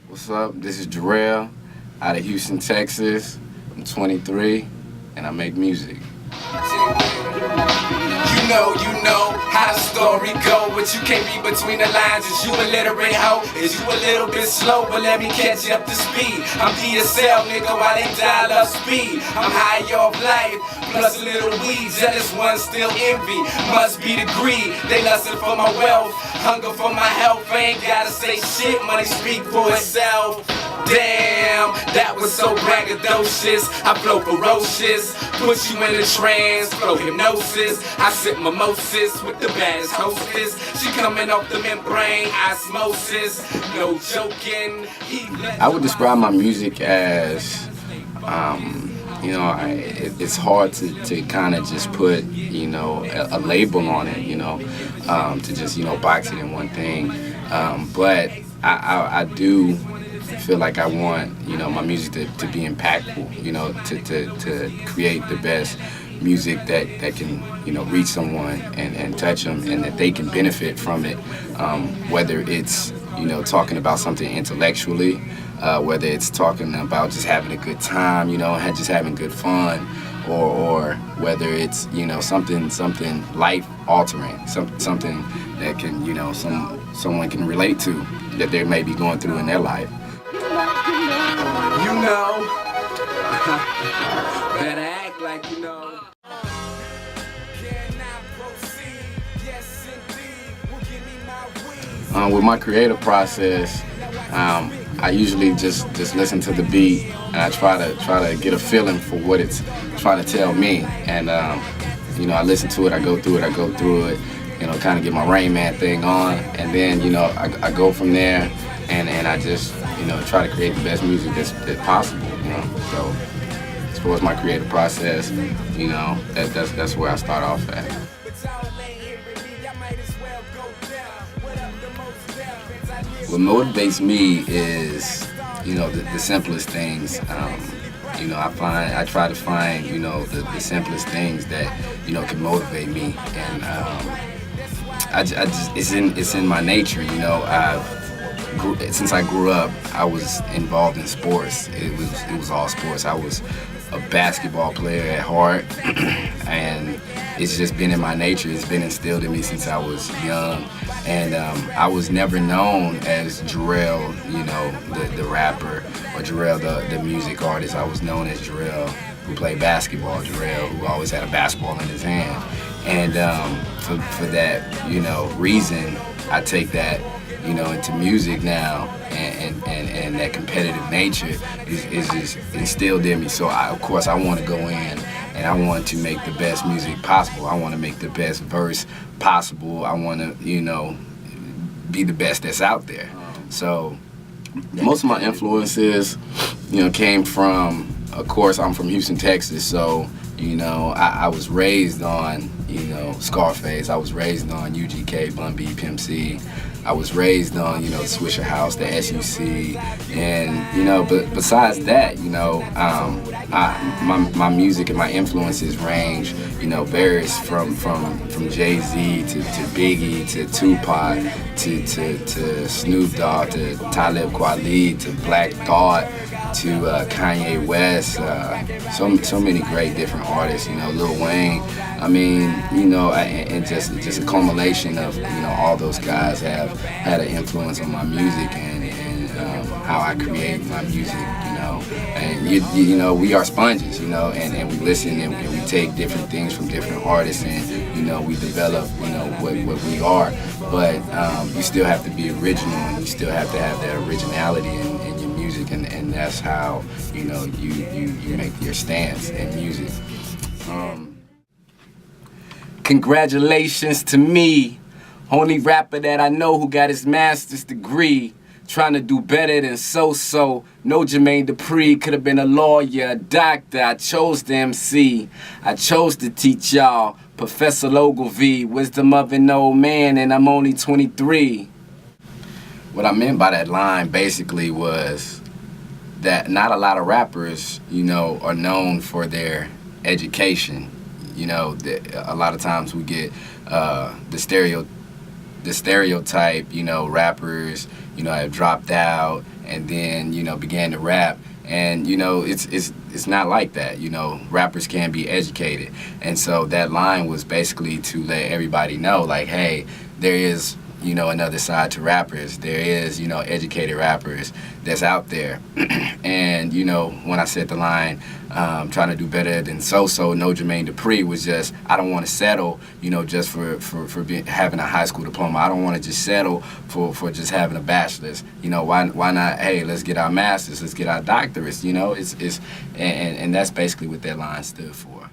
What's up? This is Jarrell out of Houston, Texas. I'm 23 and I make music. You know how the story go, but you can't read between the lines. Is you illiterate hoe? Is you a little bit slow? But let me catch you up to speed. I'm DSL, nigga, while they dial up speed. I'm high off life, plus a little weed. Jealous ones still envy, must be the greed. They lustin' for my wealth, hunger for my health. I ain't gotta say shit, money speak for itself. Damn, that was so braggadocious. I flow ferocious, put you in a trance, flow hypnosis. I sip mimosas with the baddest hostess. She coming off the membrane, osmosis. No joking. I would describe my music as, it's hard to kind of just put, a label on it, to just, box it in one thing. But I do feel like I want, my music to be impactful, to create the best music that can, reach someone and touch them and that they can benefit from it, whether it's, talking about something intellectually, whether it's talking about just having a good time, just having good fun, or whether it's, something life altering, something that can, someone can relate to that they may be going through in their life. You know, better act like you know. With my creative process, I usually just listen to the beat and I try to get a feeling for what it's trying to tell me. And I listen to it, I go through it, kind of get my Rain Man thing on, and then I go from there and I just try to create the best music that's possible. So as far as my creative process, that's where I start off at. What motivates me is, the simplest things. I try to find, the simplest things that, can motivate me, and it's in my nature. Since I grew up, I was involved in sports. It was all sports. I was a basketball player at heart, and it's just been in my nature. It's been instilled in me since I was young. And I was never known as Jarrell, the rapper, or Jarrell, the music artist. I was known as Jarrell, who played basketball, Jarrell, who always had a basketball in his hand. And for that, reason, I take that, into music now, and that competitive nature is just instilled in me. So of course I want to go in and I want to make the best music possible. I want to make the best verse possible. I want to, be the best that's out there. So most of my influences, came from, of course, I'm from Houston, Texas, so I was raised on, Scarface. I was raised on UGK, Bun B, Pimp C. I was raised on, the Swisher House, the SUC, and but besides that, my music and my influences range, varies from Jay-Z to Biggie to Tupac to Snoop Dogg to Talib Kweli to Black Thought to Kanye West, so many great different artists, Lil Wayne. I mean, and just a culmination of, all those guys have had an influence on my music and how I create my music, And we are sponges, and we listen and we take different things from different artists and, we develop, what we are. But you still have to be original and you still have to have that originality in your music, and that's how, you make your stance in music. Congratulations to me, only rapper that I know who got his master's degree. Trying to do better than so-so. No Jermaine Dupri, could have been a lawyer, a doctor. I chose the MC. I chose to teach y'all. Professor Ogilvy, wisdom of an old man, and I'm only 23. What I meant by that line basically was that not a lot of rappers, are known for their education. A lot of times we get the stereotype, rappers, have dropped out and then, you know, began to rap. And, you know, it's not like that. You know, rappers can be educated. And so that line was basically to let everybody know, like, hey, there is, you know, another side to rappers. There is, you know, educated rappers that's out there. And, you know, when I said the line, trying to do better than so-so, no Jermaine Dupri, was just, I don't want to settle, you know, just for having a high school diploma. I don't want to just settle for just having a bachelor's. You know, why not, hey, let's get our master's, let's get our doctorates, you know? And that's basically what that line stood for.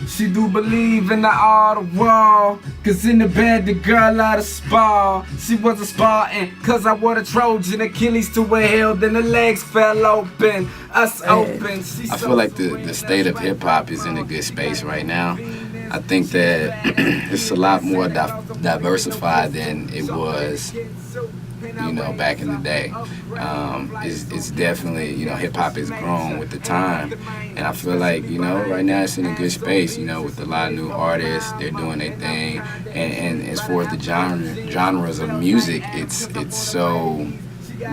She do believe in the art of war, cause in the bed the girl had to spar. She was a Spartan, cause I wore the Trojan Achilles to her heel, then the legs fell open, us open. I feel like the state of hip-hop is in a good space right now. I think that it's a lot more diversified than it was, you know, back in the day. It's definitely, you know, hip-hop has grown with the time, and I feel like, you know, right now it's in a good space, you know, with a lot of new artists. They're doing their thing, and as far as the genres of music, it's so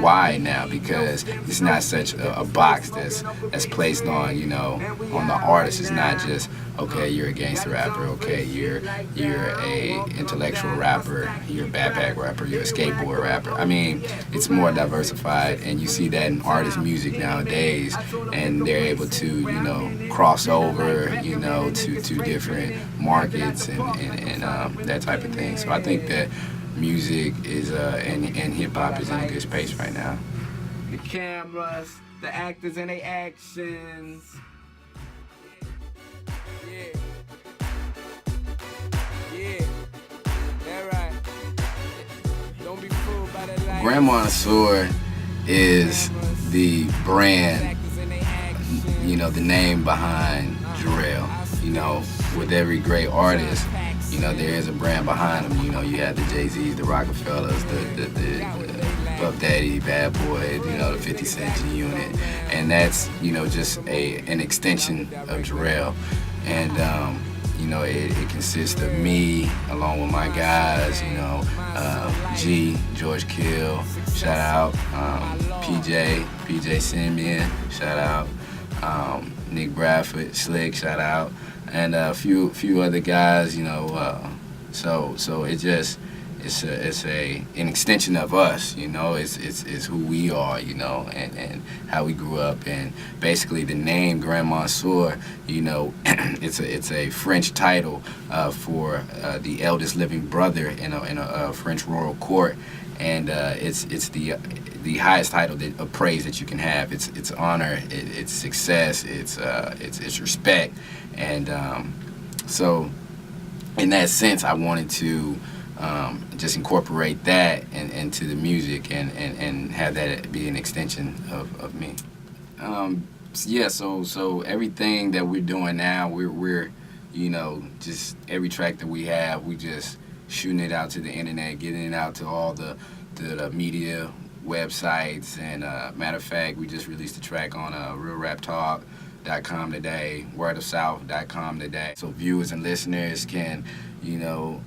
wide now, because it's not such a box that's placed on, you know, on the artist. It's not just, okay, you're a gangster rapper, okay, you're a intellectual rapper, you're a backpack rapper, you're a skateboard rapper. I mean, it's more diversified, and you see that in artist music nowadays, and they're able to, you know, cross over, you know, to different markets and that type of thing. So I think that music is and hip-hop is in a good space right now. The cameras, the actors and their actions. Grandma Mansour is the brand, you know, the name behind Jarrell. You know, with every great artist, you know, there is a brand behind them. You know, you have the Jay-Z's, the Rockefellers, the Puff Daddy, Bad Boy, you know, the 50 Cent G-Unit. And that's, you know, just an extension of Jarrell. And, you know, it consists of me, along with my guys, you know, G, George Kill, shout out, PJ Simeon, shout out, Nick Bradford, Slick, shout out, and a few other guys, you know. So it just it's an extension of us, you know. It's who we are, you know, and how we grew up, and basically the name Grand Mansour, you know, it's a French title for the eldest living brother in a French royal court, and it's the highest title of praise that you can have. It's honor, it's success, it's respect, and so in that sense, I wanted to just incorporate that into the music and have that be an extension of me. Yeah, so everything that we're doing now, we're you know, just every track that we have, we just shooting it out to the internet, getting it out to all the media websites, and matter of fact, we just released a track on realraptalk.com today, wordofsouth.com today, so viewers and listeners can, you know,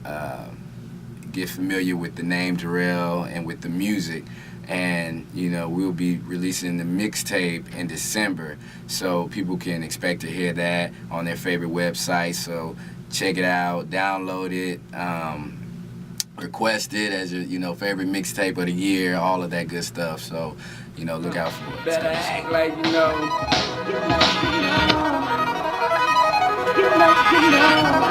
get familiar with the name Jarrell and with the music. And, you know, we'll be releasing the mixtape in December, so people can expect to hear that on their favorite website. So check it out, download it, request it as your, you know, favorite mixtape of the year, all of that good stuff. So, you know, look out for it. Better act like you know. You know.